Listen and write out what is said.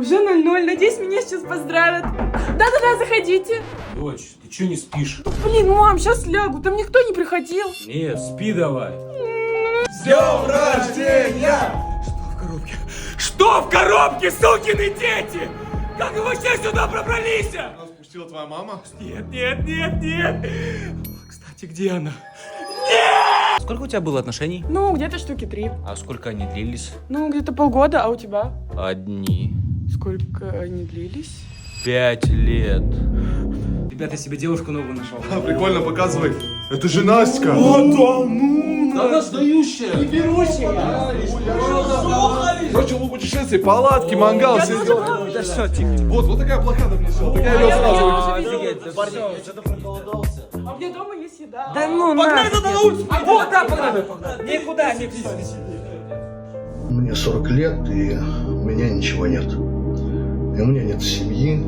Уже 00, надеюсь, меня сейчас поздравят. Да-да-да, заходите. Дочь, ты чё не спишь? Ну, блин, мам, сейчас лягу, там никто не приходил. Нет, спи давай. С днем рождения! Что в коробке? Что в коробке, сукины дети? Как вы вообще сюда пробрались? Нас пустила твоя мама? Нет, нет, нет, нет. Кстати, где она? Сколько у тебя было отношений? Ну, где-то штуки 3. А сколько они длились? Ну, где-то полгода, а у тебя? Одни. Сколько они длились? 5 лет. Ребята, я себе девушку новую нашел. Прикольно, показывай. Это же Настя. Да она сдающая. Короче, мы путешествие, палатки, мангал, все дела. Да все, тихо. Вот такая блокада мне села. Так я ее сразу А мне дома есть еда. Да ну, погнали на улицу. Вот, да, погнали. Никуда не Мне 40 лет, и у меня ничего нет. И у меня нет семьи,